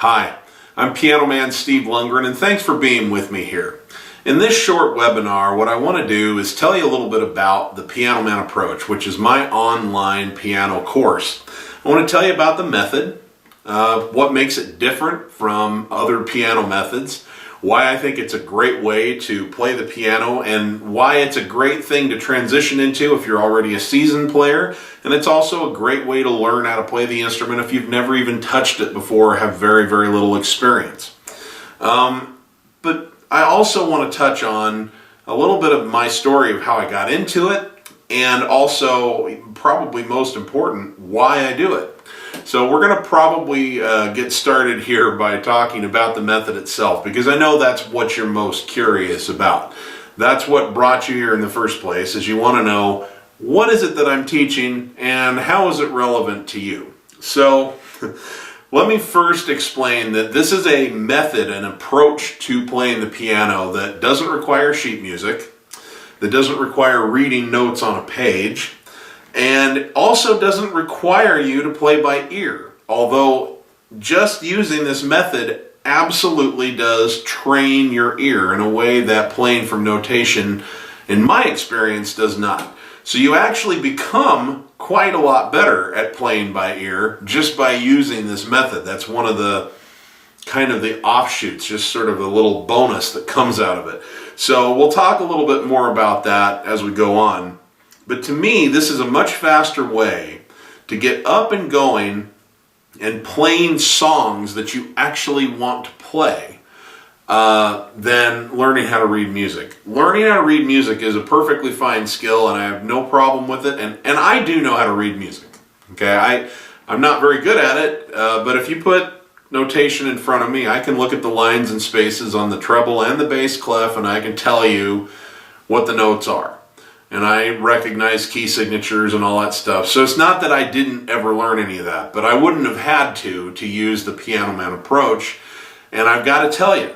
Hi, I'm Piano Man Steve Lundgren, and thanks for being with me here. In this short webinar, what I want to do is tell you a little bit about the Piano Man Approach, which is my online piano course. I want to tell you about the method, what makes it different from other piano methods, why I think it's a great way to play the piano, and why it's a great thing to transition into if you're already a seasoned player. And it's also a great way to learn how to play the instrument if you've never even touched it before or have very, very little experience. But I also want to touch on a little bit of my story of how I got into it, and also, probably most important, why I do it. So we're going to probably get started here by talking about the method itself, because I know that's what you're most curious about. That's what brought you here in the first place, is you want to know, what is it that I'm teaching and how is it relevant to you? So let me first explain that this is a method, an approach to playing the piano that doesn't require sheet music, that doesn't require reading notes on a page, and also doesn't require you to play by ear, although just using this method absolutely does train your ear in a way that playing from notation, in my experience, does not. So you actually become quite a lot better at playing by ear just by using this method. That's one of the kind of the offshoots, just sort of a little bonus that comes out of it. So we'll talk a little bit more about that as we go on. But to me, this is a much faster way to get up and going and playing songs that you actually want to play than learning how to read music. Learning how to read music is a perfectly fine skill, and I have no problem with it. And I do know how to read music. Okay, I'm not very good at it, but if you put notation in front of me, I can look at the lines and spaces on the treble and the bass clef, and I can tell you what the notes are. And I recognize key signatures and all that stuff. So it's not that I didn't ever learn any of that, but I wouldn't have had to use the Piano Man approach. And I've got to tell you,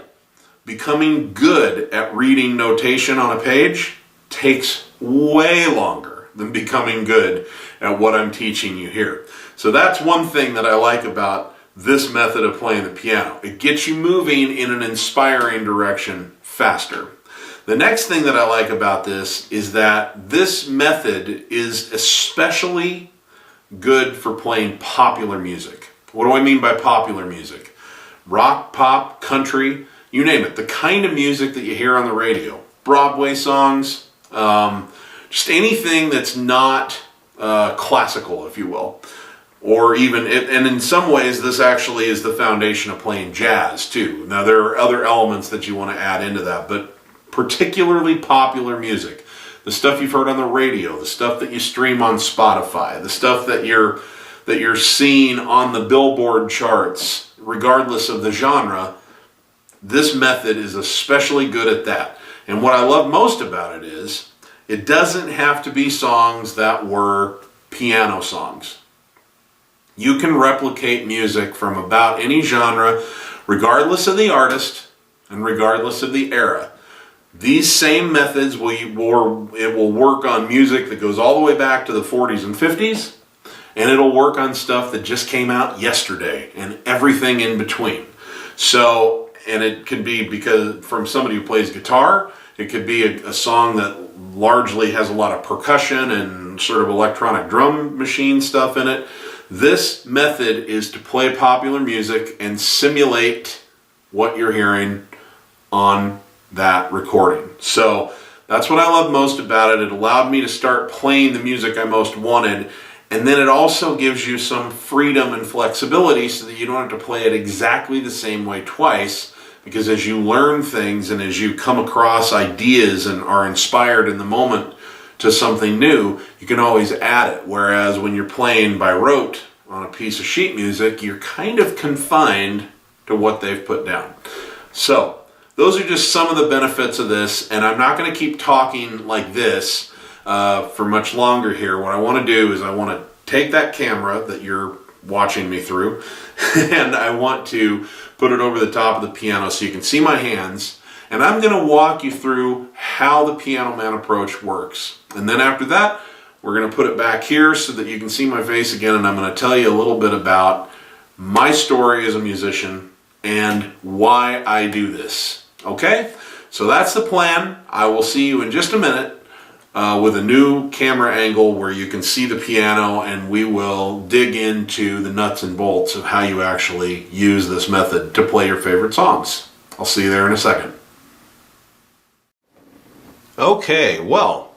becoming good at reading notation on a page takes way longer than becoming good at what I'm teaching you here. So that's one thing that I like about this method of playing the piano. It gets you moving in an inspiring direction faster. The next thing that I like about this is that this method is especially good for playing popular music. What do I mean by popular music? Rock, pop, country, you name it. The kind of music that you hear on the radio. Broadway songs, just anything that's not classical, if you will. Or even, and in some ways, this actually is the foundation of playing jazz, too. Now, there are other elements that you want to add into that, but particularly popular music, the stuff you've heard on the radio, the stuff that you stream on Spotify, the stuff that you're seeing on the Billboard charts, regardless of the genre, this method is especially good at that. And what I love most about it is, it doesn't have to be songs that were piano songs. You can replicate music from about any genre, regardless of the artist and regardless of the era. These same methods it will work on music that goes all the way back to the 40s and 50s, and it'll work on stuff that just came out yesterday and everything in between. So, and it can be because from somebody who plays guitar, it could be a song that largely has a lot of percussion and sort of electronic drum machine stuff in it. This method is to play popular music and simulate what you're hearing on that recording. So that's what I love most about it. It allowed me to start playing the music I most wanted, and then it also gives you some freedom and flexibility so that you don't have to play it exactly the same way twice, because as you learn things and as you come across ideas and are inspired in the moment to something new, you can always add it. Whereas when you're playing by rote on a piece of sheet music, you're kind of confined to what they've put down. So those are just some of the benefits of this, and I'm not going to keep talking like this for much longer here. What I want to do is I want to take that camera that you're watching me through, and I want to put it over the top of the piano so you can see my hands, and I'm going to walk you through how the Piano Man approach works. And then after that, we're going to put it back here so that you can see my face again, and I'm going to tell you a little bit about my story as a musician and why I do this. Okay? So that's the plan. I will see you in just a minute with a new camera angle where you can see the piano, and we will dig into the nuts and bolts of how you actually use this method to play your favorite songs. I'll see you there in a second. Okay, well,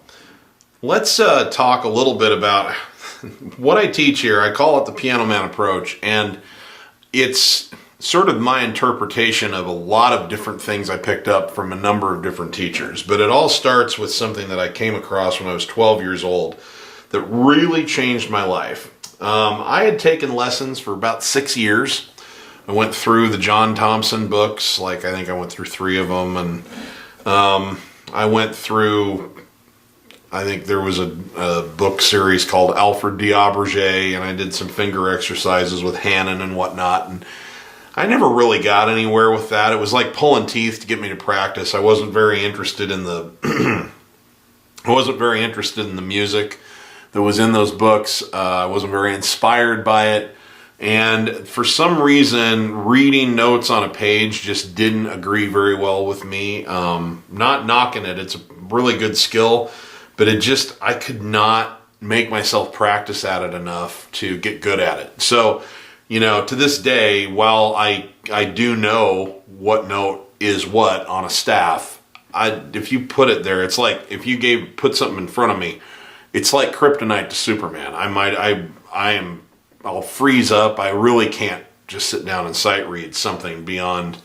let's talk a little bit about what I teach here. I call it the Piano Man approach, and it's sort of my interpretation of a lot of different things I picked up from a number of different teachers. But it all starts with something that I came across when I was 12 years old that really changed my life. I had taken lessons for about 6 years. I went through the John Thompson books, I think I went through 3 of them, and I went through, I think there was a book series called Alfred D'Aubergé, and I did some finger exercises with Hannon and whatnot, and I never really got anywhere with that. It was like pulling teeth to get me to practice. I wasn't very interested in the music that was in those books. I wasn't very inspired by it. And for some reason, reading notes on a page just didn't agree very well with me. Not knocking it. It's a really good skill, but I could not make myself practice at it enough to get good at it. So, to this day, while I do know what note is what on a staff, if you put it there, it's like if you put something in front of me, it's like kryptonite to Superman. I'll freeze up. I really can't just sit down and sight read something beyond.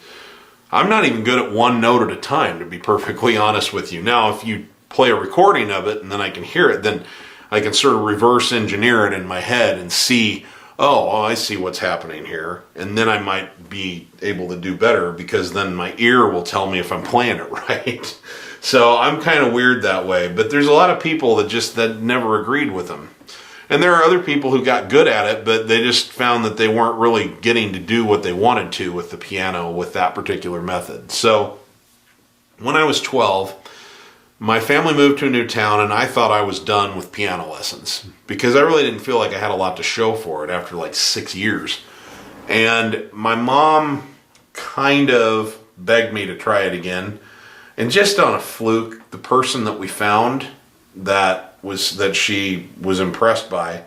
I'm not even good at one note at a time, to be perfectly honest with you. Now, if you play a recording of it and then I can hear it, then I can sort of reverse engineer it in my head and see, oh, I see what's happening here. And then I might be able to do better because then my ear will tell me if I'm playing it right. So I'm kind of weird that way. But there's a lot of people that never agreed with them. And there are other people who got good at it, but they just found that they weren't really getting to do what they wanted to with the piano with that particular method. So when I was 12, my family moved to a new town, and I thought I was done with piano lessons because I really didn't feel like I had a lot to show for it after 6 years. And my mom kind of begged me to try it again. And just on a fluke, the person that we found that she was impressed by,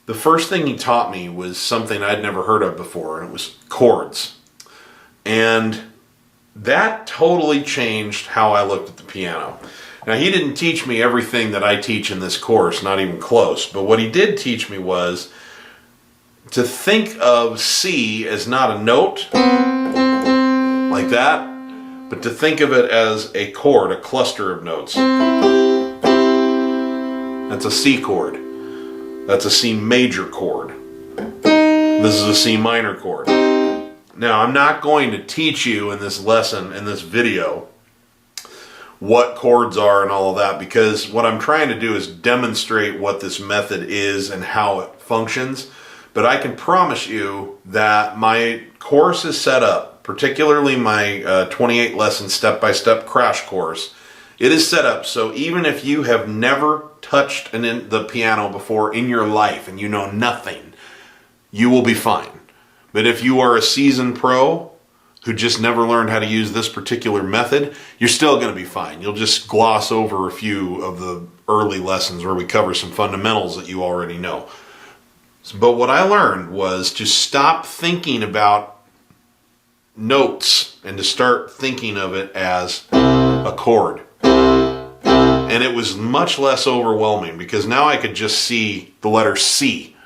the first thing he taught me was something I'd never heard of before, and it was chords. And that totally changed how I looked at the piano. Now, he didn't teach me everything that I teach in this course, not even close, but what he did teach me was to think of C as not a note like that, but to think of it as a chord, a cluster of notes. That's a C chord. That's a C major chord. This is a C minor chord. Now, I'm not going to teach you in this lesson, in this video, what chords are and all of that, because what I'm trying to do is demonstrate what this method is and how it functions. But I can promise you that my course is set up, particularly my 28 lesson step-by-step crash course, it is set up so even if you have never touched the piano before in your life and you know nothing, you will be fine. But if you are a seasoned pro who just never learned how to use this particular method, you're still going to be fine. You'll just gloss over a few of the early lessons where we cover some fundamentals that you already know. But what I learned was to stop thinking about notes and to start thinking of it as a chord. And it was much less overwhelming because now I could just see the letter C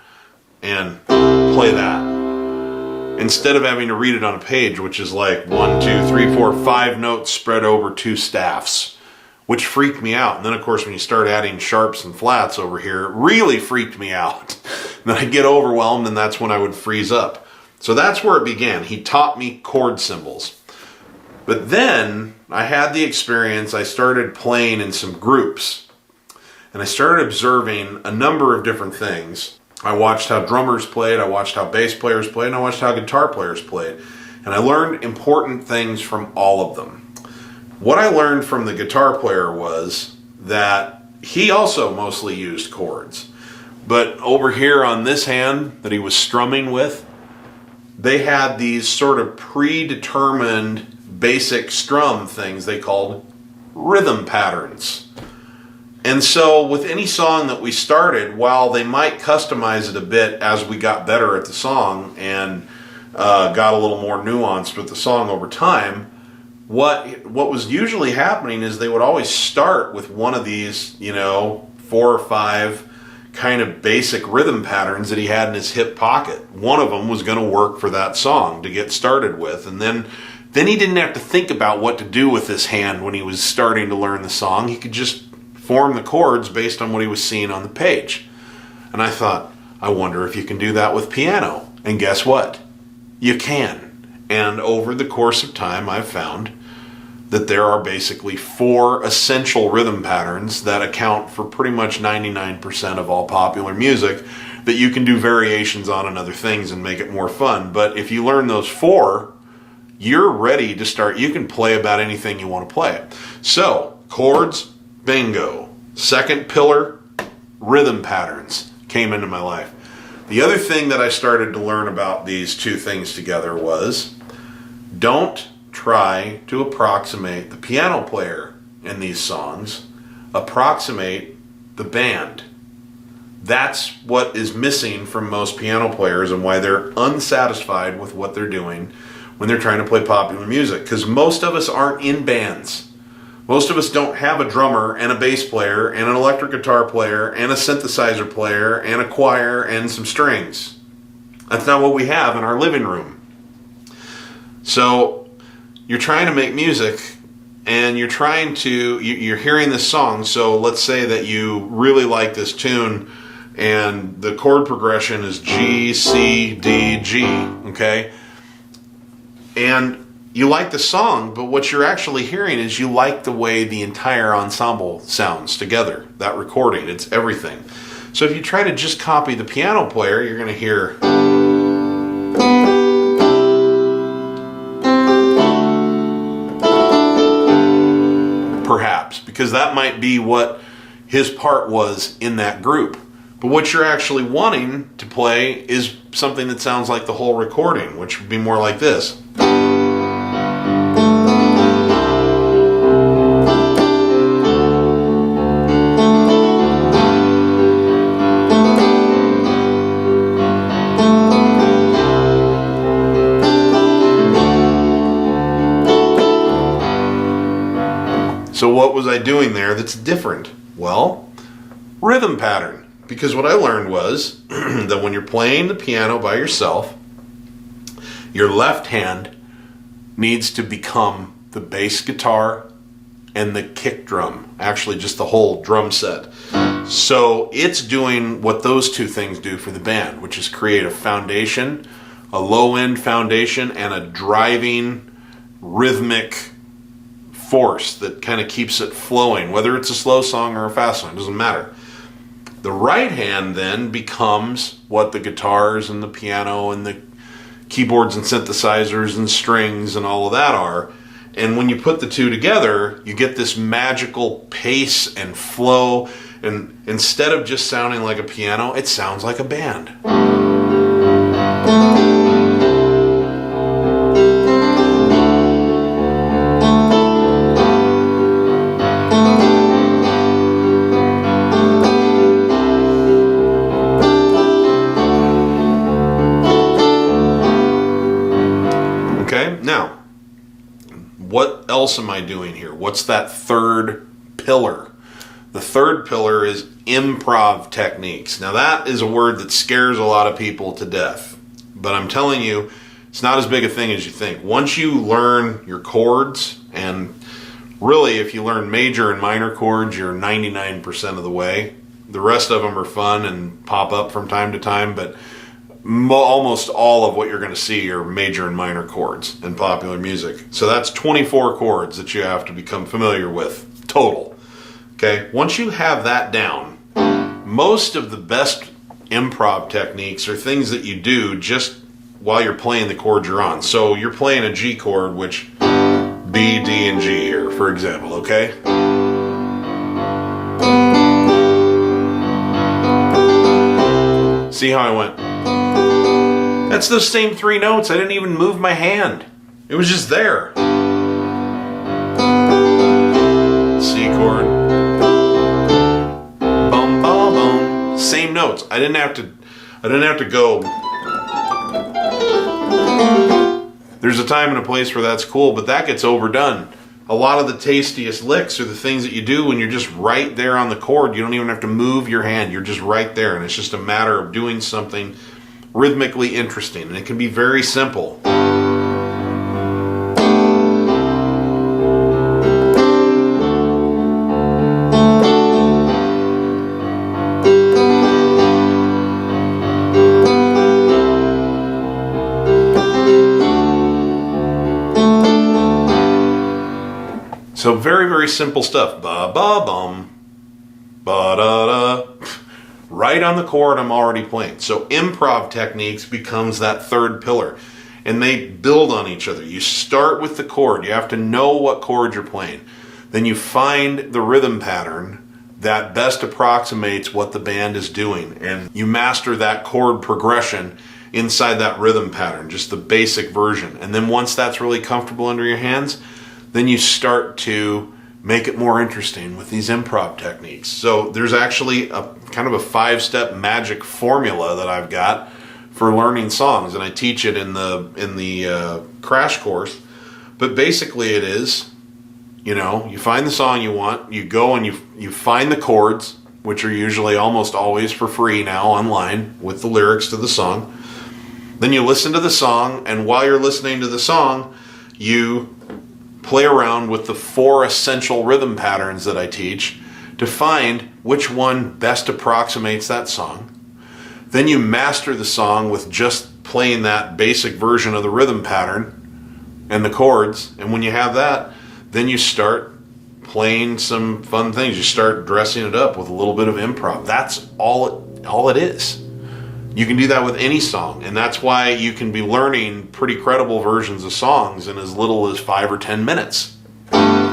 and play that, instead of having to read it on a page, which is like 1, 2, 3, 4, 5 notes spread over 2 staffs, which freaked me out. And then, of course, when you start adding sharps and flats over here, it really freaked me out. Then I'd get overwhelmed, and that's when I would freeze up. So that's where it began. He taught me chord symbols. But then I had the experience, I started playing in some groups, and I started observing a number of different things. I watched how drummers played, I watched how bass players played, and I watched how guitar players played. And I learned important things from all of them. What I learned from the guitar player was that he also mostly used chords. But over here on this hand that he was strumming with, they had these sort of predetermined basic strum things they called rhythm patterns. And so with any song that we started, while they might customize it a bit as we got better at the song and got a little more nuanced with the song over time, what was usually happening is they would always start with one of these, 4 or 5 kind of basic rhythm patterns that he had in his hip pocket. One of them was going to work for that song to get started with, and then he didn't have to think about what to do with his hand when he was starting to learn the song. He could just form the chords based on what he was seeing on the page. And I thought, I wonder if you can do that with piano. And guess what? You can. And over the course of time, I've found that there are basically 4 essential rhythm patterns that account for pretty much 99% of all popular music that you can do variations on and other things and make it more fun. But if you learn those 4, you're ready to start. You can play about anything you want to play. So, chords, bingo. Second pillar, rhythm patterns came into my life. The other thing that I started to learn about these 2 things together was, don't try to approximate the piano player in these songs. Approximate the band. That's what is missing from most piano players and why they're unsatisfied with what they're doing when they're trying to play popular music. Because most of us aren't in bands. Most of us don't have a drummer and a bass player and an electric guitar player and a synthesizer player and a choir and some strings. That's not what we have in our living room. So you're trying to make music and you're hearing this song. So let's say that you really like this tune and the chord progression is G, C, D, G, okay? And you like the song, but what you're actually hearing is you like the way the entire ensemble sounds together. That recording, it's everything. So if you try to just copy the piano player, you're going to hear... perhaps, because that might be what his part was in that group. But what you're actually wanting to play is something that sounds like the whole recording, which would be more like this. So what was I doing there that's different? Well, rhythm pattern. Because what I learned was that when you're playing the piano by yourself, your left hand needs to become the bass guitar and the kick drum. Actually, just the whole drum set. So it's doing what those 2 things do for the band, which is create a foundation, a low-end foundation, and a driving, rhythmic force that kind of keeps it flowing, whether it's a slow song or a fast song, it doesn't matter. The right hand then becomes what the guitars and the piano and the keyboards and synthesizers and strings and all of that are. And when you put the 2 together, you get this magical pace and flow. And instead of just sounding like a piano, it sounds like a band. Now, what else am I doing here? What's that third pillar? The third pillar is improv techniques. Now, that is a word that scares a lot of people to death. But I'm telling you, it's not as big a thing as you think. Once you learn your chords, and really if you learn major and minor chords, you're 99% of the way. The rest of them are fun and pop up from time to time, but almost all of what you're going to see are major and minor chords in popular music. So that's 24 chords that you have to become familiar with total. Okay, once you have that down, most of the best improv techniques are things that you do just while you're playing the chords you're on. So you're playing a G chord, which B, D, and G here, for example, okay? See how I went? That's those same 3 notes. I didn't even move my hand. It was just there. C chord. Bum, bum, bum. Same notes. I didn't have to go. There's a time and a place where that's cool, but that gets overdone. A lot of the tastiest licks are the things that you do when you're just right there on the chord. You don't even have to move your hand. You're just right there, and it's just a matter of doing something rhythmically interesting, and it can be very simple. So very, very simple stuff. Ba ba bum, ba da da. Right on the chord I'm already playing. So improv techniques becomes that third pillar, and they build on each other. You start with the chord. You have to know what chord you're playing. Then you find the rhythm pattern that best approximates what the band is doing, and you master that chord progression inside that rhythm pattern, just the basic version. And then once that's really comfortable under your hands, then you start to make it more interesting with these improv techniques. So there's actually a kind of a 5-step magic formula that I've got for learning songs, and I teach it in the crash course. But basically it is, you find the song you want, you go and you find the chords, which are usually almost always for free now online with the lyrics to the song. Then you listen to the song, and while you're listening to the song, you play around with the 4 essential rhythm patterns that I teach to find which one best approximates that song. Then you master the song with just playing that basic version of the rhythm pattern and the chords. And when you have that, then you start playing some fun things. You start dressing it up with a little bit of improv. That's all it is. You can do that with any song, and that's why you can be learning pretty credible versions of songs in as little as 5 or 10 minutes.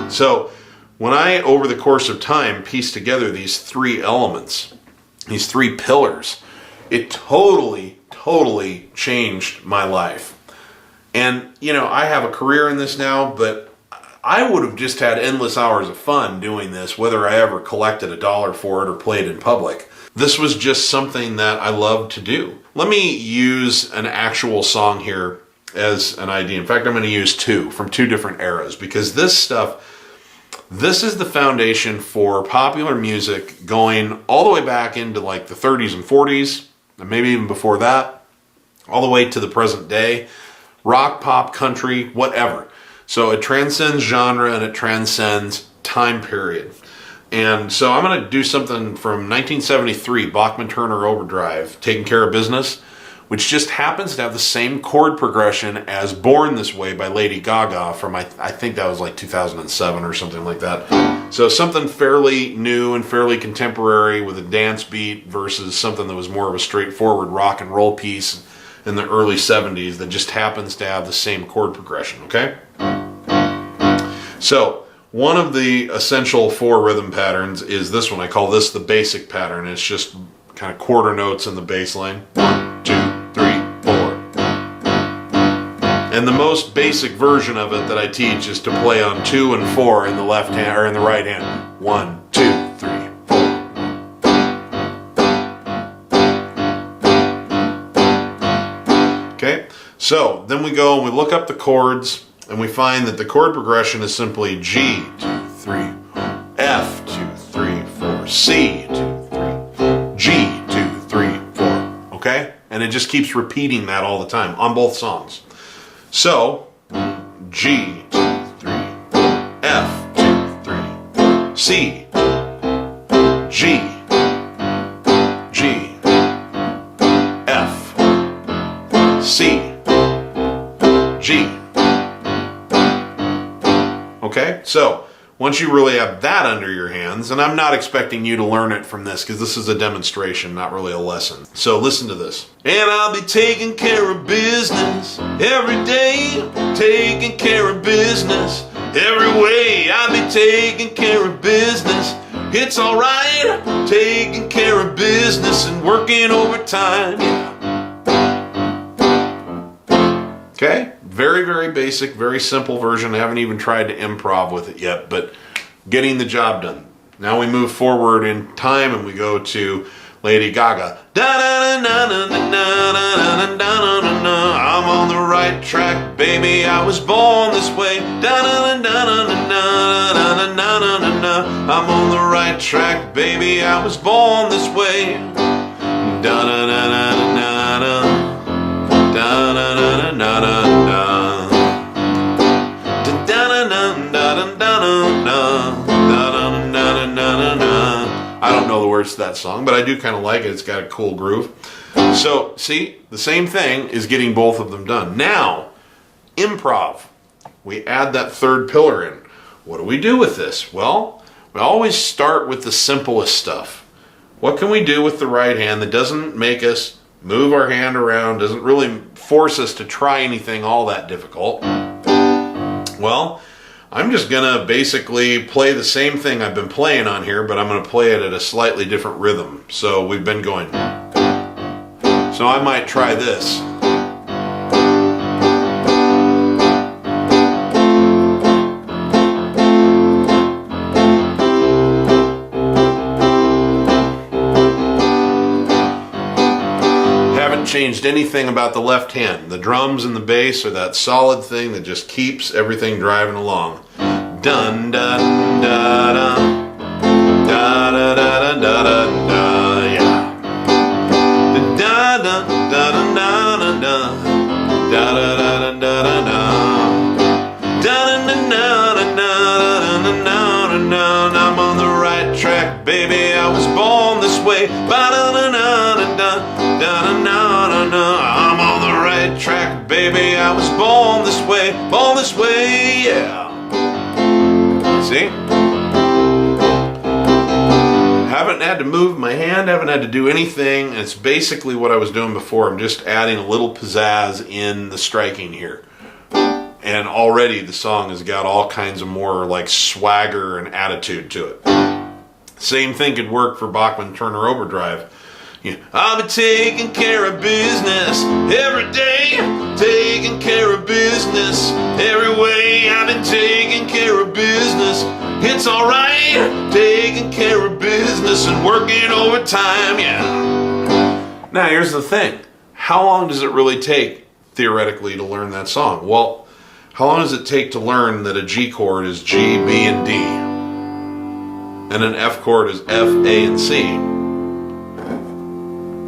So when I, over the course of time, piece together these 3 elements, these 3 pillars, it totally changed my life. And, I have a career in this now, but I would have just had endless hours of fun doing this, whether I ever collected $1 for it or played in public. This was just something that I loved to do. Let me use an actual song here as an idea. In fact, I'm going to use 2 from 2 different eras, because this is the foundation for popular music going all the way back into like the 30s and 40s, and maybe even before that, all the way to the present day. Rock, pop, country, whatever. So it transcends genre and it transcends time period. And so I'm going to do something from 1973, Bachman Turner Overdrive, Taking Care of Business, which just happens to have the same chord progression as Born This Way by Lady Gaga from, I think that was like 2007 or something like that. So something fairly new and fairly contemporary with a dance beat versus something that was more of a straightforward rock and roll piece in the early 70s that just happens to have the same chord progression, okay? So one of the essential 4 rhythm patterns is this one. I call this the basic pattern. It's just kind of quarter notes in the bass line. 1, 2, 3, 4. And the most basic version of it that I teach is to play on 2 and 4 in the left hand or in the right hand. 1, 2, 3, 4. Okay? So then we go and we look up the chords, and we find that the chord progression is simply G, 2, 3, F, 2, 3, 4, C, 2, 3, G, 2, 3, 4, okay? And it just keeps repeating that all the time on both songs. So, G, 2, 3, F, 2, 3, C, G, G, F, C, G. Okay, so once you really have that under your hands, and I'm not expecting you to learn it from this because this is a demonstration, not really a lesson. So listen to this. And I'll be taking care of business every day, taking care of business every way. I'll be taking care of business. It's alright, taking care of business and working overtime. Yeah. Okay, very, very basic, very simple version. I haven't even tried to improv with it yet, but getting the job done. Now we move forward in time and we go to Lady Gaga. I'm on the right track, baby, I was born this way. I'm on the right track, baby, I was born this way. I don't know the words to that song, but I do kind of like it. It's got a cool groove. So, see, the same thing is getting both of them done. Now, improv. We add that third pillar in. What do we do with this? Well, we always start with the simplest stuff. What can we do with the right hand that doesn't make us move our hand around, doesn't really force us to try anything all that difficult? Well, I'm just going to basically play the same thing I've been playing on here, but I'm going to play it at a slightly different rhythm. So we've been going. So I might try this. Haven't changed anything about the left hand. The drums and the bass are that solid thing that just keeps everything driving along. Dun dun da da da da da da da da, yeah. Da da da da da da da da da da da da da. I'm on the right track, baby, I was born this way. I'm on the right track, baby, I was born this way, yeah. See? Haven't had to move my hand, haven't had to do anything. It's basically what I was doing before. I'm just adding a little pizzazz in the striking here. And already the song has got all kinds of more like swagger and attitude to it. Same thing could work for Bachman Turner Overdrive. Yeah. I've been taking care of business every day, taking care of business every way. I've been taking care of business. It's alright, taking care of business and working overtime, yeah. Now here's the thing. How long does it really take, theoretically, to learn that song? Well, how long does it take to learn that a G chord is G, B, and D? And an F chord is F, A, and C?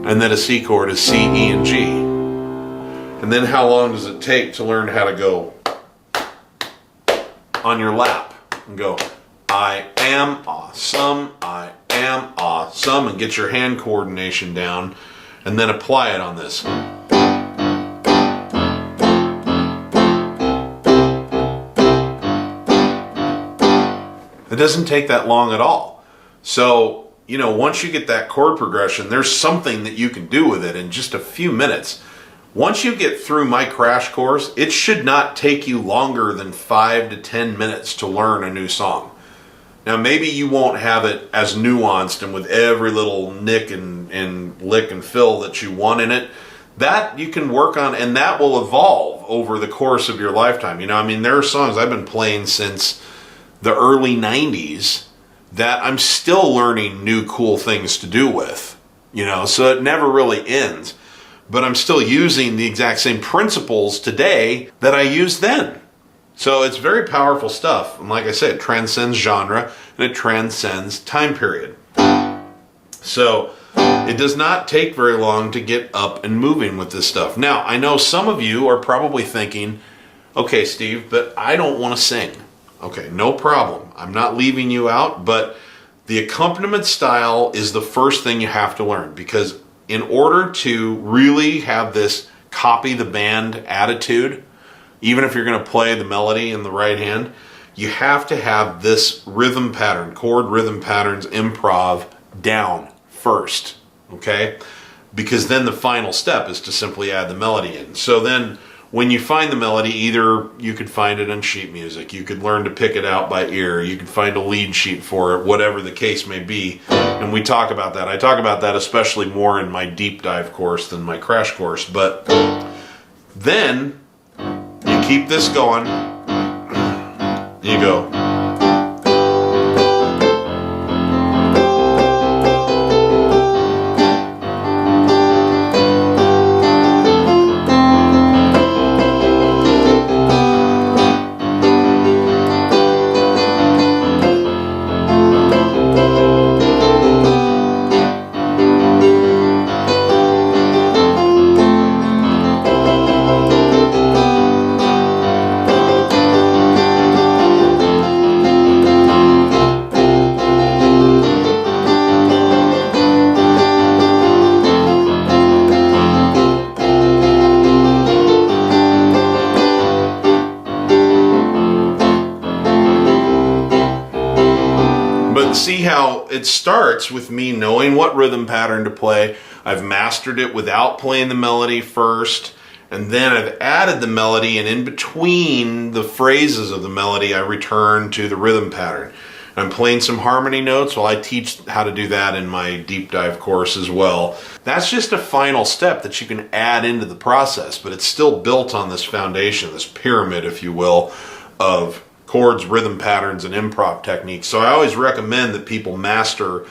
And then a C chord is C, E, and G. And then how long does it take to learn how to go on your lap and go, I am awesome, I am awesome, and get your hand coordination down and then apply it on this. It doesn't take that long at all. So, you know, once you get that chord progression, there's something that you can do with it in just a few minutes. Once you get through my crash course, it should not take you longer than 5 to 10 minutes to learn a new song. Now, maybe you won't have it as nuanced and with every little nick and lick and fill that you want in it. That you can work on, and that will evolve over the course of your lifetime. You know, I mean, there are songs I've been playing since the early 90s that I'm still learning new cool things to do with, you know, so it never really ends. But I'm still using the exact same principles today that I used then. So it's very powerful stuff. And like I said, it transcends genre and it transcends time period. So it does not take very long to get up and moving with this stuff. Now, I know some of you are probably thinking, okay, Steve, but I don't want to sing. Okay, no problem. I'm not leaving you out, but the accompaniment style is the first thing you have to learn, because in order to really have this copy the band attitude, even if you're going to play the melody in the right hand, you have to have this rhythm pattern, chord rhythm patterns, improv down first, okay? Because then the final step is to simply add the melody in. So then when you find the melody, either you could find it in sheet music, you could learn to pick it out by ear, you could find a lead sheet for it, whatever the case may be. And we talk about that. I talk about that especially more in my deep dive course than my crash course. But then keep this going. You go. See how it starts with me knowing what rhythm pattern to play. I've mastered it without playing the melody first, and then I've added the melody, and in between the phrases of the melody I return to the rhythm pattern. I'm playing some harmony notes. Well, I teach how to do that in my deep dive course as well. That's just a final step that you can add into the process, but it's still built on this foundation, this pyramid, if you will, of chords, rhythm patterns, and improv techniques. So I always recommend that people master,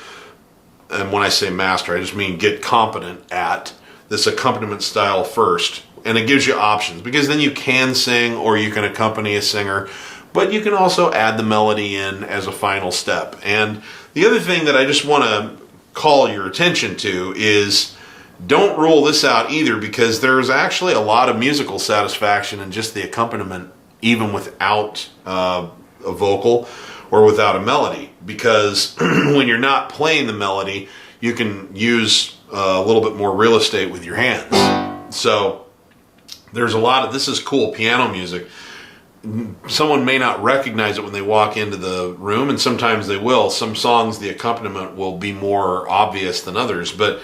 and when I say master, I just mean get competent at this accompaniment style first. And it gives you options, because then you can sing or you can accompany a singer, but you can also add the melody in as a final step. And the other thing that I just want to call your attention to is don't rule this out either, because there's actually a lot of musical satisfaction in just the accompaniment, even without a vocal or without a melody, because when you're not playing the melody, you can use a little bit more real estate with your hands. So there's a lot of, this is cool piano music. Someone may not recognize it when they walk into the room, and sometimes they will. Some songs, the accompaniment will be more obvious than others, but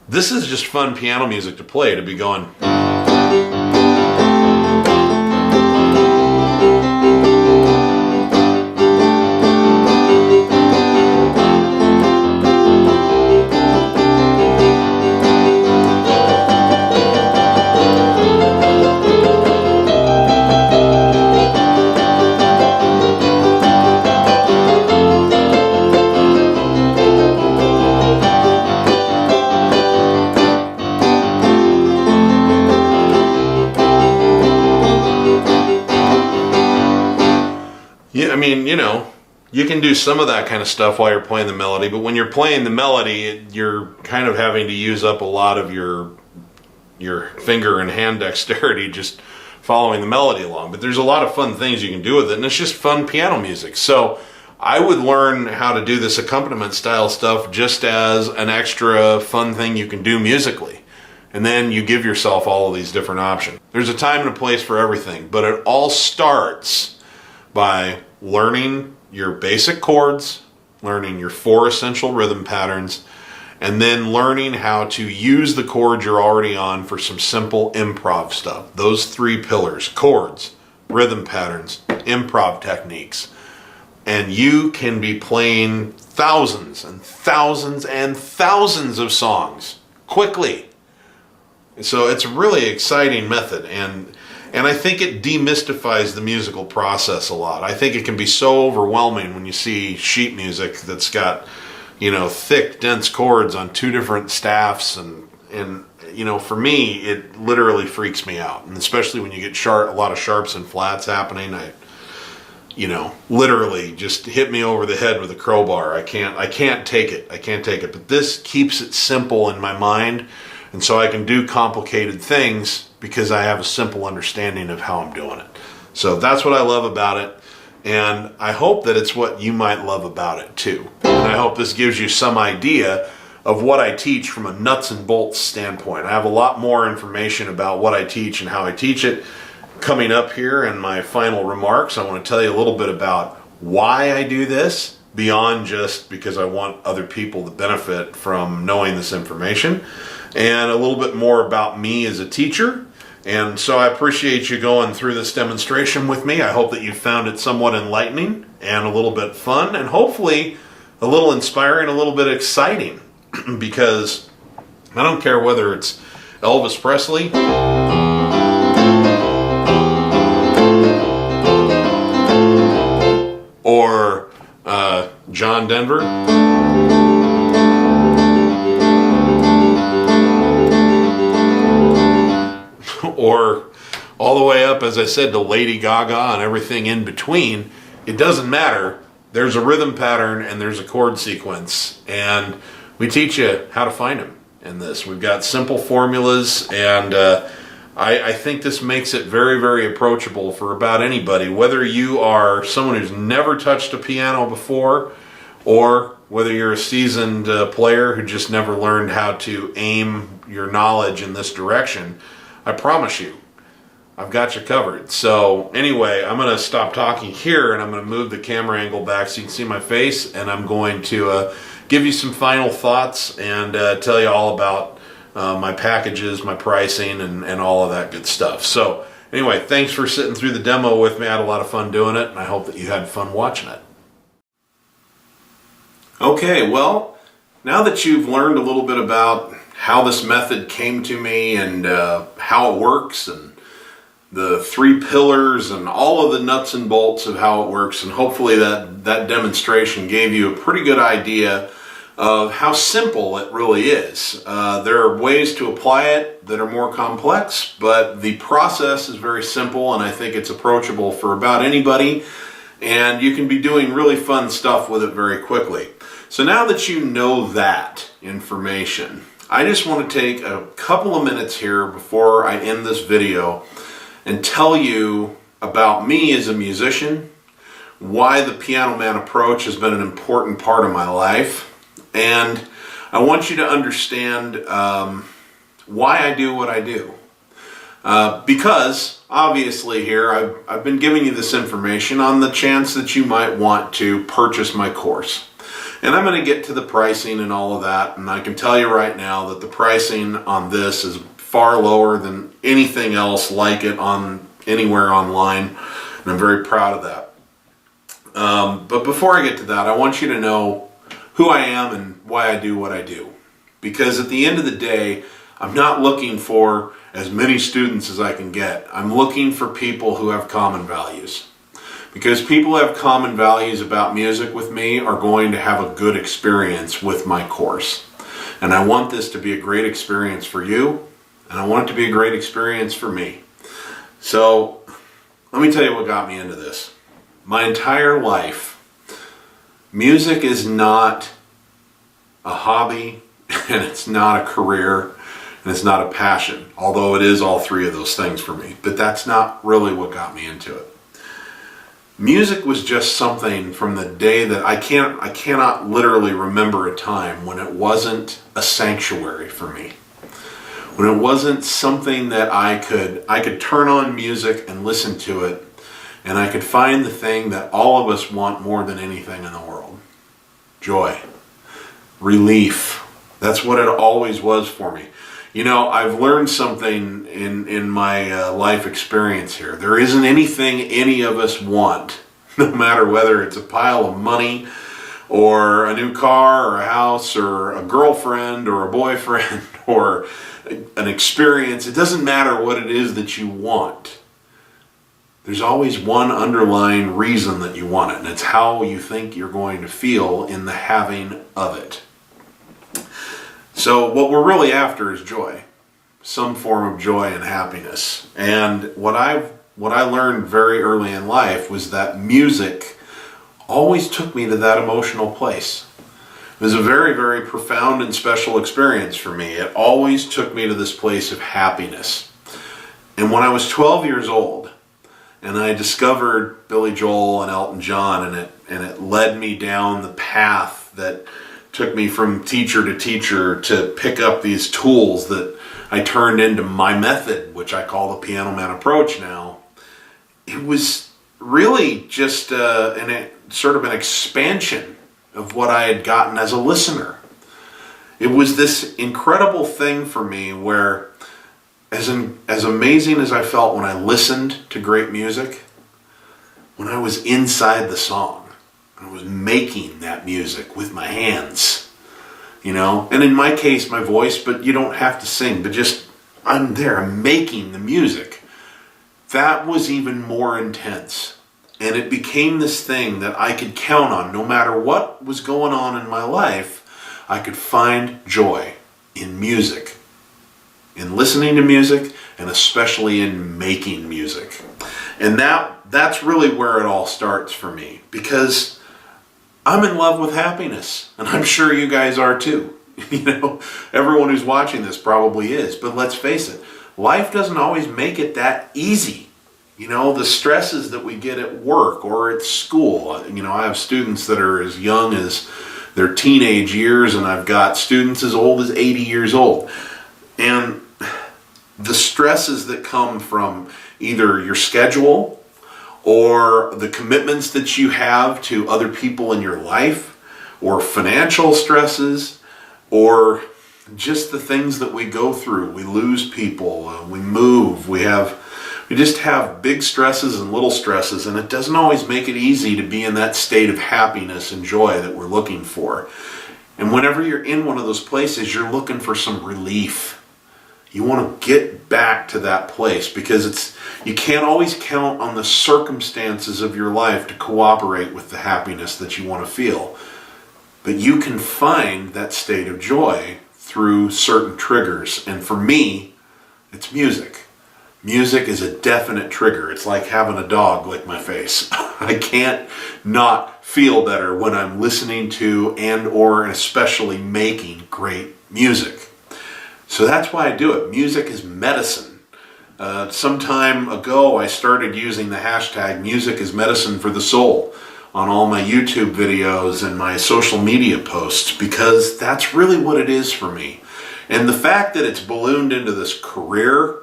this is just fun piano music to play, to be going. Yeah, I mean, you know, you can do some of that kind of stuff while you're playing the melody, but when you're playing the melody, you're kind of having to use up a lot of your finger and hand dexterity just following the melody along. But there's a lot of fun things you can do with it, and it's just fun piano music. So I would learn how to do this accompaniment style stuff just as an extra fun thing you can do musically. And then you give yourself all of these different options. There's a time and a place for everything, but it all starts by learning your basic chords, learning your 4 essential rhythm patterns, and then learning how to use the chords you're already on for some simple improv stuff. Those 3 pillars: chords, rhythm patterns, improv techniques. And you can be playing thousands and thousands and thousands of songs quickly. So it's a really exciting method, and I think it demystifies the musical process a lot. I think it can be so overwhelming when you see sheet music that's got, you know, thick, dense chords on 2 different staffs, and you know, for me, it literally freaks me out. And especially when you get a lot of sharps and flats happening, you know, literally just hit me over the head with a crowbar. I can't take it. I can't take it. But this keeps it simple in my mind, and so I can do complicated things because I have a simple understanding of how I'm doing it. So that's what I love about it, and I hope that it's what you might love about it too. And I hope this gives you some idea of what I teach from a nuts and bolts standpoint. I have a lot more information about what I teach and how I teach it coming up here in my final remarks. I want to tell you a little bit about why I do this, beyond just because I want other people to benefit from knowing this information, and a little bit more about me as a teacher. And so I appreciate you going through this demonstration with me. I hope that you found it somewhat enlightening and a little bit fun, and hopefully a little inspiring, a little bit exciting, because I don't care whether it's Elvis Presley Denver. Or all the way up, as I said, to Lady Gaga and everything in between. It doesn't matter. There's a rhythm pattern and there's a chord sequence, and we teach you how to find them in this. We've got simple formulas, and I think this makes it very, very approachable for about anybody, whether you are someone who's never touched a piano before, or whether you're a seasoned player who just never learned how to aim your knowledge in this direction. I promise you, I've got you covered. So anyway, I'm going to stop talking here, and I'm going to move the camera angle back so you can see my face, and I'm going to give you some final thoughts and tell you all about my packages, my pricing, and all of that good stuff. So anyway, thanks for sitting through the demo with me. I had a lot of fun doing it, and I hope that you had fun watching it. Okay, well, now that you've learned a little bit about how this method came to me and how it works and the 3 pillars and all of the nuts and bolts of how it works, and hopefully that demonstration gave you a pretty good idea of how simple it really is. There are ways to apply it that are more complex, but the process is very simple, and I think it's approachable for about anybody, and you can be doing really fun stuff with it very quickly. So now that you know that information, I just want to take a couple of minutes here before I end this video and tell you about me as a musician, why the Piano Man approach has been an important part of my life, and I want you to understand why I do what I do. Because obviously here I've been giving you this information on the chance that you might want to purchase my course. And I'm going to get to the pricing and all of that, and I can tell you right now that the pricing on this is far lower than anything else like it on anywhere online, and I'm very proud of that. But before I get to that, I want you to know who I am and why I do what I do. Because at the end of the day, I'm not looking for as many students as I can get. I'm looking for people who have common values. Because people who have common values about music with me are going to have a good experience with my course. And I want this to be a great experience for you, and I want it to be a great experience for me. So let me tell you what got me into this. My entire life, music is not a hobby, and it's not a career, and it's not a passion, although it is all 3 of those things for me. But that's not really what got me into it. Music was just something from the day that I cannot literally remember a time when it wasn't a sanctuary for me. When it wasn't something that I could turn on music and listen to it, and I could find the thing that all of us want more than anything in the world. Joy. Relief. That's what it always was for me. You know, I've learned something in my life experience here. There isn't anything any of us want, no matter whether it's a pile of money or a new car or a house or a girlfriend or a boyfriend or an experience. It doesn't matter what it is that you want. There's always one underlying reason that you want it, and it's how you think you're going to feel in the having of it. So what we're really after is joy, some form of joy and happiness. And what I learned very early in life was that music always took me to that emotional place. It was a very, very profound and special experience for me. It always took me to this place of happiness. And when I was 12 years old, and I discovered Billy Joel and Elton John, and it led me down the path that took me from teacher to teacher to pick up these tools that I turned into my method, which I call the Piano Man approach now. It was really just sort of an expansion of what I had gotten as a listener. It was this incredible thing for me where, as amazing as I felt when I listened to great music, when I was inside the song, I was making that music with my hands, you know, and in my case, my voice, but you don't have to sing, but just, I'm there, I'm making the music. That was even more intense. And it became this thing that I could count on. No matter what was going on in my life, I could find joy in music, in listening to music, and especially in making music. And that's really where it all starts for me, because I'm in love with happiness, and I'm sure you guys are too. Everyone who's watching this probably is, but let's face it, life doesn't always make it that easy. The stresses that we get at work or at school. I have students that are as young as their teenage years, and I've got students as old as 80 years old. And the stresses that come from either your schedule or the commitments that you have to other people in your life, or financial stresses, or just the things that we go through. We lose people, we move, we just have big stresses and little stresses, and it doesn't always make it easy to be in that state of happiness and joy that we're looking for. And whenever you're in one of those places, you're looking for some relief. You want to get back to that place, because you can't always count on the circumstances of your life to cooperate with the happiness that you want to feel. But you can find that state of joy through certain triggers. And for me, it's music. Music is a definite trigger. It's like having a dog lick my face. I can't not feel better when I'm listening to or especially making great music. So that's why I do it. Music is medicine. Some time ago, I started using the hashtag music is medicine for the soul on all my YouTube videos and my social media posts, because that's really what it is for me. And the fact that it's ballooned into this career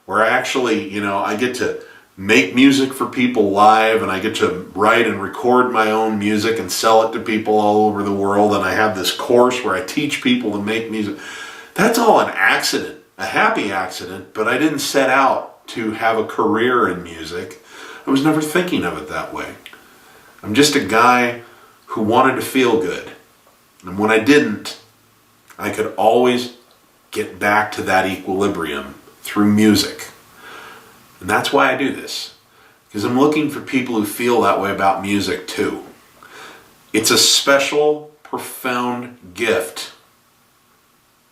where I get to make music for people live, and I get to write and record my own music and sell it to people all over the world, and I have this course where I teach people to make music. That's all an accident, a happy accident, but I didn't set out to have a career in music. I was never thinking of it that way. I'm just a guy who wanted to feel good. And when I didn't, I could always get back to that equilibrium through music. And that's why I do this, because I'm looking for people who feel that way about music too. It's a special, profound gift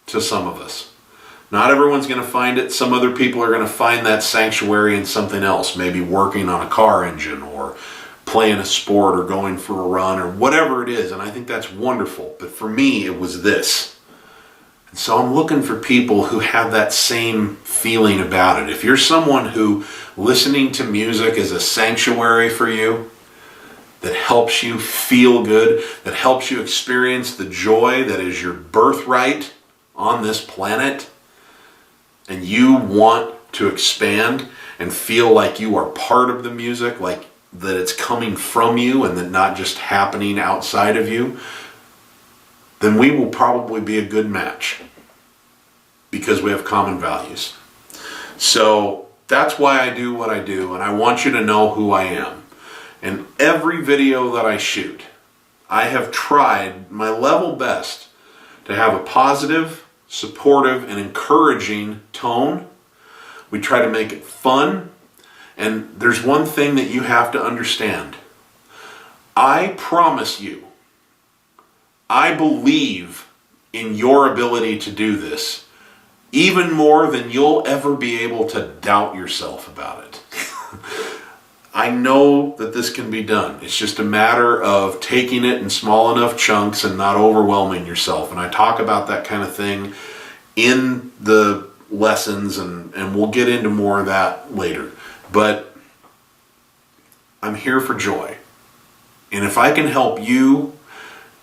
to some of us. Not everyone's going to find it. Some other people are going to find that sanctuary in something else, maybe working on a car engine or playing a sport or going for a run or whatever it is. And I think that's wonderful. But for me, it was this. And so I'm looking for people who have that same feeling about it. If you're someone who listening to music is a sanctuary for you, that helps you feel good, that helps you experience the joy that is your birthright on this planet, and you want to expand and feel like you are part of the music, like that it's coming from you and that not just happening outside of you, then we will probably be a good match, because we have common values. So that's why I do what I do, and I want you to know who I am. And every video that I shoot, I have tried my level best to have a positive, supportive, and encouraging tone. We try to make it fun. And there's one thing that you have to understand. I promise you, I believe in your ability to do this, even more than you'll ever be able to doubt yourself about it. I know that this can be done. It's just a matter of taking it in small enough chunks and not overwhelming yourself. And I talk about that kind of thing in the lessons, and we'll get into more of that later. But I'm here for joy. And if I can help you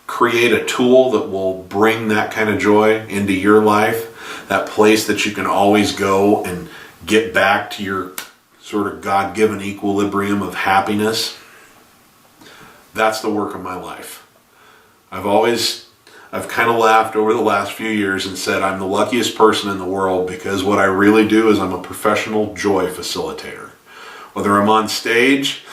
create a tool that will bring that kind of joy into your life, that place that you can always go and get back to your sort of God-given equilibrium of happiness, that's the work of my life. I've kind of laughed over the last few years and said I'm the luckiest person in the world, because what I really do is I'm a professional joy facilitator. Whether I'm on stage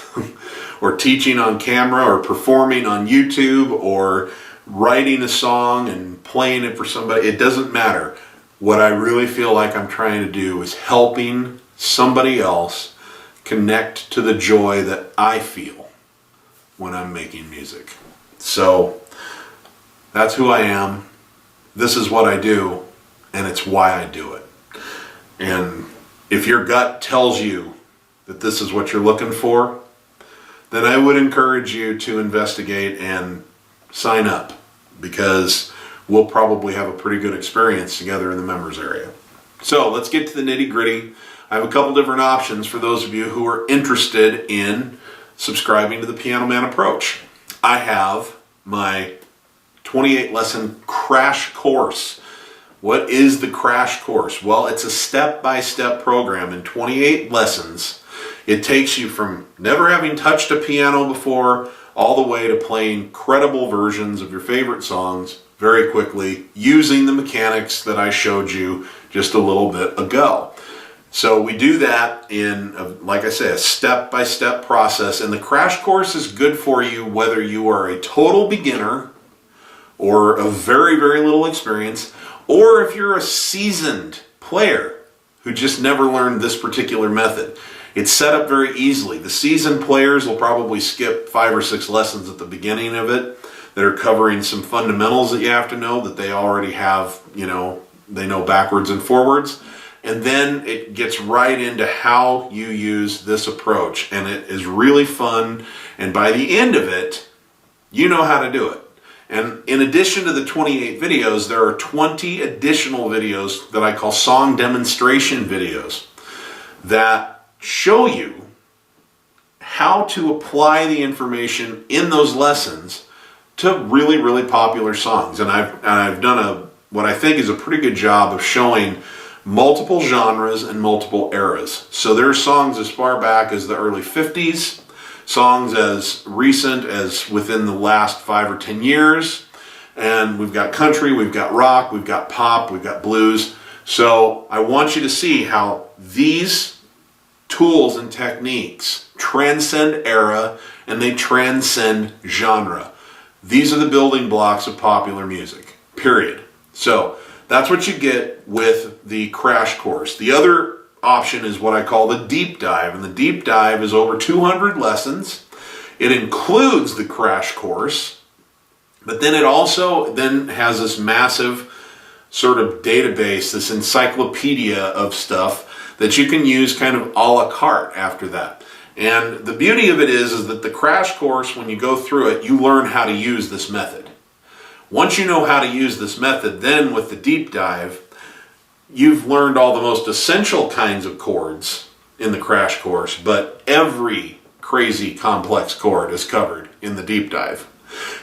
or teaching on camera or performing on YouTube or writing a song and playing it for somebody, it doesn't matter. What I really feel like I'm trying to do is helping somebody else connect to the joy that I feel when I'm making music. So that's who I am. This is what I do, and it's why I do it. And if your gut tells you that this is what you're looking for, then I would encourage you to investigate and sign up, because we'll probably have a pretty good experience together in the members area. So let's get to the nitty gritty. I have a couple different options for those of you who are interested in subscribing to the Piano Man Approach. I have my 28 lesson crash course. What is the crash course? Well, it's a step-by-step program in 28 lessons. It takes you from never having touched a piano before all the way to playing credible versions of your favorite songs very quickly using the mechanics that I showed you just a little bit ago. So we do that in, like I say, a step-by-step process, and the crash course is good for you whether you are a total beginner or a very, very little experience, or if you're a seasoned player who just never learned this particular method. It's set up very easily. The seasoned players will probably skip 5 or 6 lessons at the beginning of it that are covering some fundamentals that you have to know that they already have, they know backwards and forwards. And then it gets right into how you use this approach. And it is really fun. And by the end of it, you know how to do it. And in addition to the 28 videos, there are 20 additional videos that I call song demonstration videos that show you how to apply the information in those lessons to really, really popular songs. And I've done what I think is a pretty good job of showing multiple genres and multiple eras. So there are songs as far back as the early 50s, songs as recent as within the last 5 or 10 years, and we've got country, we've got rock, we've got pop, we've got blues. So I want you to see how these tools and techniques transcend era and they transcend genre. These are the building blocks of popular music, period. So that's what you get with the crash course. The other option is what I call the deep dive, and the deep dive is over 200 lessons. It includes the crash course, but then it also then has this massive sort of database, this encyclopedia of stuff that you can use kind of a la carte after that. And the beauty of it is that the crash course, when you go through it, you learn how to use this method. Once you know how to use this method, then with the deep dive, you've learned all the most essential kinds of chords in the crash course, but every crazy complex chord is covered in the deep dive.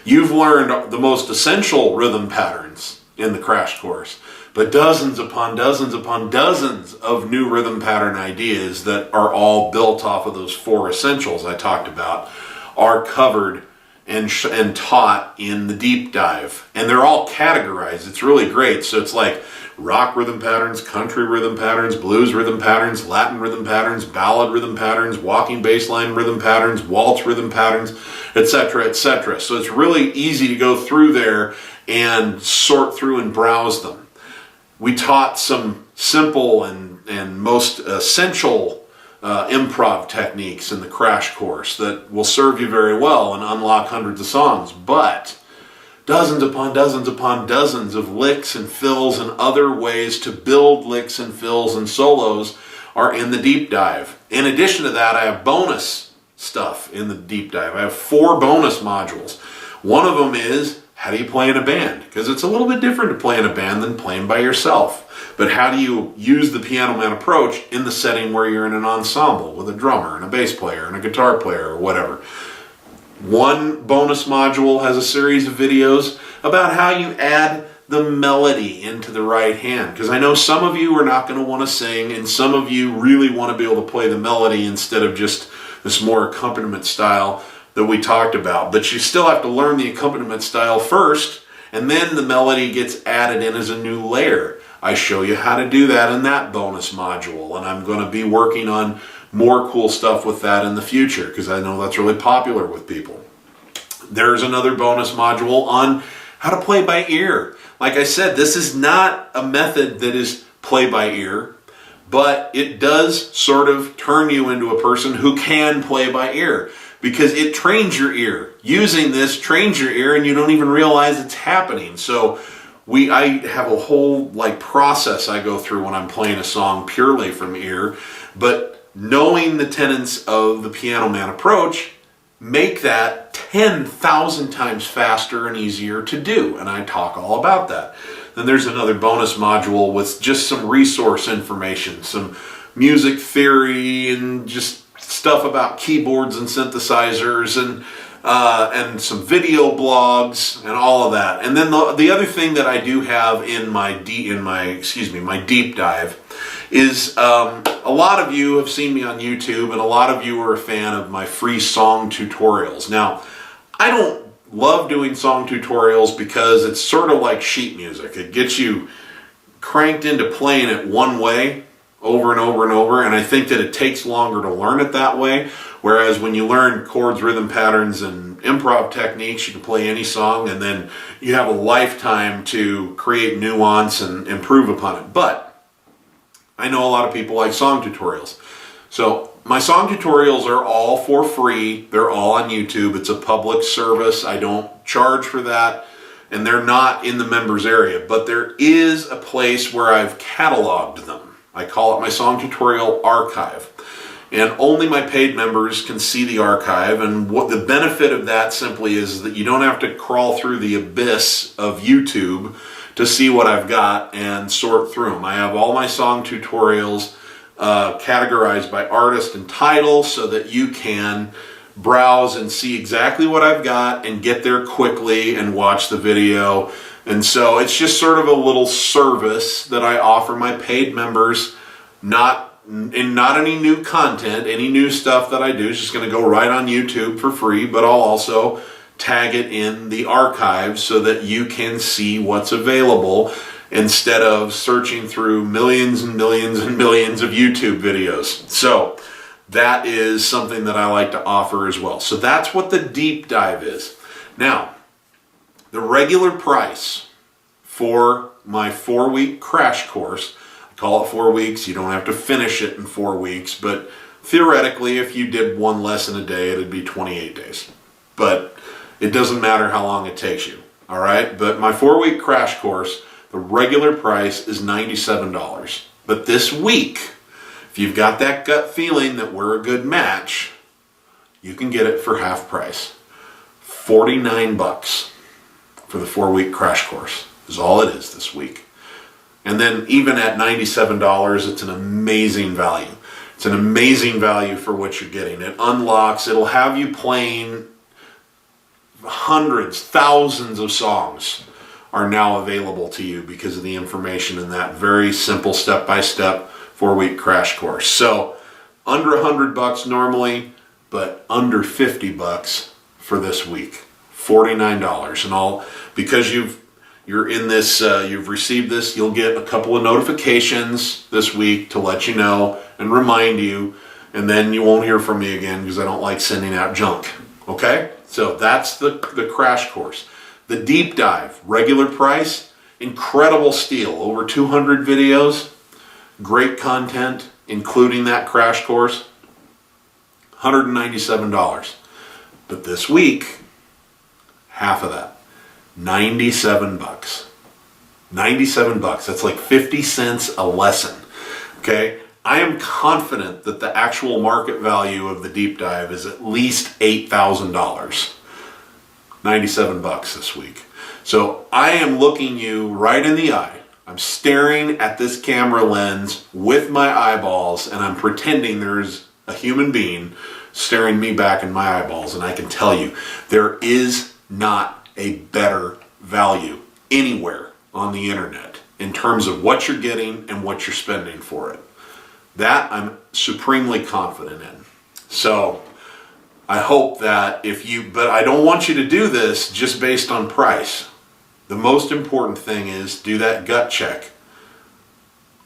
You've learned the most essential rhythm patterns in the crash course, but dozens upon dozens upon dozens of new rhythm pattern ideas that are all built off of those 4 essentials I talked about are covered and taught in the deep dive. And they're all categorized. It's really great. So it's like rock rhythm patterns, country rhythm patterns, blues rhythm patterns, Latin rhythm patterns, ballad rhythm patterns, walking bass line rhythm patterns, waltz rhythm patterns, etc., etc. So it's really easy to go through there and sort through and browse them. We taught some simple and most essential improv techniques in the crash course that will serve you very well and unlock hundreds of songs, but dozens upon dozens of licks and fills and other ways to build licks and fills and solos are in the deep dive. In addition to that, I have bonus stuff in the deep dive. I have 4 bonus modules. One of them is how do you play in a band? Because it's a little bit different to play in a band than playing by yourself. But how do you use the Piano Man approach in the setting where you're in an ensemble with a drummer and a bass player and a guitar player or whatever? One bonus module has a series of videos about how you add the melody into the right hand. Because I know some of you are not going to want to sing, and some of you really want to be able to play the melody instead of just this more accompaniment style that we talked about. But you still have to learn the accompaniment style first, and then the melody gets added in as a new layer. I show you how to do that in that bonus module, and I'm going to be working on more cool stuff with that in the future because I know that's really popular with people. There's another bonus module on how to play by ear. Like I said, this is not a method that is play by ear, but it does sort of turn you into a person who can play by ear, because it trains your ear. Using this trains your ear and you don't even realize it's happening. So I have a whole process I go through when I'm playing a song purely from ear, but knowing the tenets of the Piano Man approach make that 10,000 times faster and easier to do, and I talk all about that. Then there's another bonus module with just some resource information, some music theory, and just stuff about keyboards and synthesizers, and some video blogs and all of that. And then the other thing that I do have in my deep dive is a lot of you have seen me on YouTube, and a lot of you are a fan of my free song tutorials. Now, I don't love doing song tutorials because it's sort of like sheet music. It gets you cranked into playing it one way over and over and over, and I think that it takes longer to learn it that way. Whereas when you learn chords, rhythm patterns, and improv techniques, you can play any song, and then you have a lifetime to create nuance and improve upon it. But I know a lot of people like song tutorials. So my song tutorials are all for free. They're all on YouTube. It's a public service. I don't charge for that, and they're not in the members area. But there is a place where I've cataloged them. I call it my song tutorial archive. And only my paid members can see the archive, and what the benefit of that simply is that you don't have to crawl through the abyss of YouTube to see what I've got and sort through them. I have all my song tutorials categorized by artist and title so that you can browse and see exactly what I've got and get there quickly and watch the video. And so it's just sort of a little service that I offer my paid members, not any new content. Any new stuff that I do is just going to go right on YouTube for free, but I'll also tag it in the archive so that you can see what's available instead of searching through millions and millions and millions of YouTube videos. So that is something that I like to offer as well. So that's what the deep dive is. Now, the regular price for my 4-week crash course, I call it 4 weeks. You don't have to finish it in 4 weeks, but theoretically, if you did one lesson a day, it'd be 28 days. But it doesn't matter how long it takes you, all right? But my 4-week crash course, the regular price is $97. But this week, if you've got that gut feeling that we're a good match, you can get it for half price. $49 for the 4-week crash course is all it is this week. And then even at $97, it's an amazing value. It's an amazing value for what you're getting. It unlocks, it'll have you playing hundreds, thousands of songs are now available to you because of the information in that very simple step-by-step 4-week crash course. So under $100 normally, but under $50 for this week. $49. And all because you're in this, you've received this, you'll get a couple of notifications this week to let you know and remind you, and then you won't hear from me again because I don't like sending out junk. Okay? So that's the crash course. The deep dive, regular price, incredible steal, over 200 videos, great content, including that crash course, $197. But this week, half of that, $97. $97, that's like 50 cents a lesson, okay? I am confident that the actual market value of the deep dive is at least $8,000. $97 this week. So I am looking you right in the eye. I'm staring at this camera lens with my eyeballs, and I'm pretending there's a human being staring me back in my eyeballs, and I can tell you, there is not a better value anywhere on the internet in terms of what you're getting and what you're spending for it. That I'm supremely confident in. So I hope that but I don't want you to do this just based on price. The most important thing is do that gut check.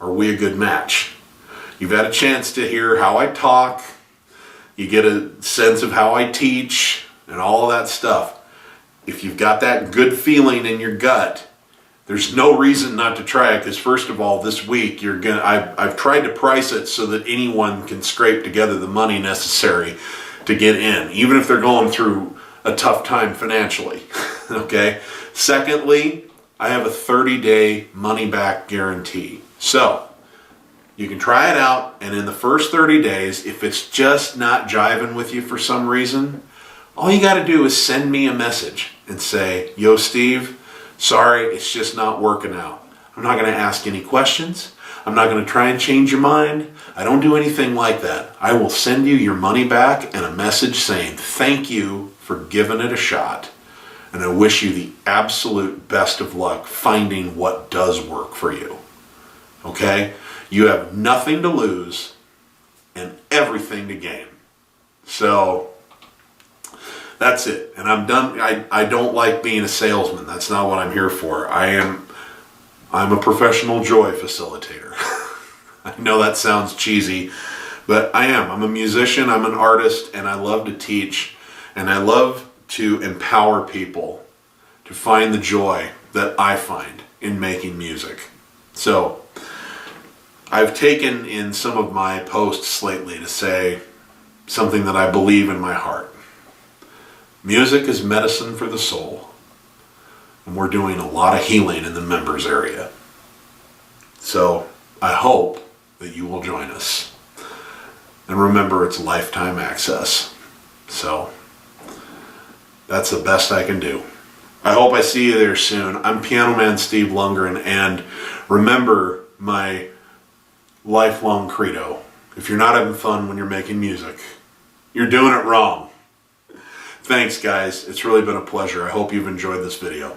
Are we a good match? You've had a chance to hear how I talk. You get a sense of how I teach and all of that stuff. If you've got that good feeling in your gut there's no reason not to try it, because first of all, this week I've tried to price it so that anyone can scrape together the money necessary to get in, even if they're going through a tough time financially. Okay. Secondly, I have a 30-day money-back guarantee. So you can try it out, and in the first 30 days, if it's just not jiving with you for some reason, all you got to do is send me a message and say, "Yo, Steve, sorry, it's just not working out." I'm not going to ask any questions. I'm not going to try and change your mind. I don't do anything like that. I will send you your money back and a message saying, "Thank you for giving it a shot. And I wish you the absolute best of luck finding what does work for you." Okay? You have nothing to lose and everything to gain. So that's it. And I'm done. I don't like being a salesman. That's not what I'm here for. I'm a professional joy facilitator. I know that sounds cheesy, but I am. I'm a musician, I'm an artist, and I love to teach, and I love to empower people to find the joy that I find in making music. So I've taken in some of my posts lately to say something that I believe in my heart. Music is medicine for the soul, and we're doing a lot of healing in the members area. So I hope that you will join us. And remember, it's lifetime access. So that's the best I can do. I hope I see you there soon. I'm Piano Man Steve Lundgren, and remember my lifelong credo: if you're not having fun when you're making music, you're doing it wrong. Thanks, guys. It's really been a pleasure. I hope you've enjoyed this video.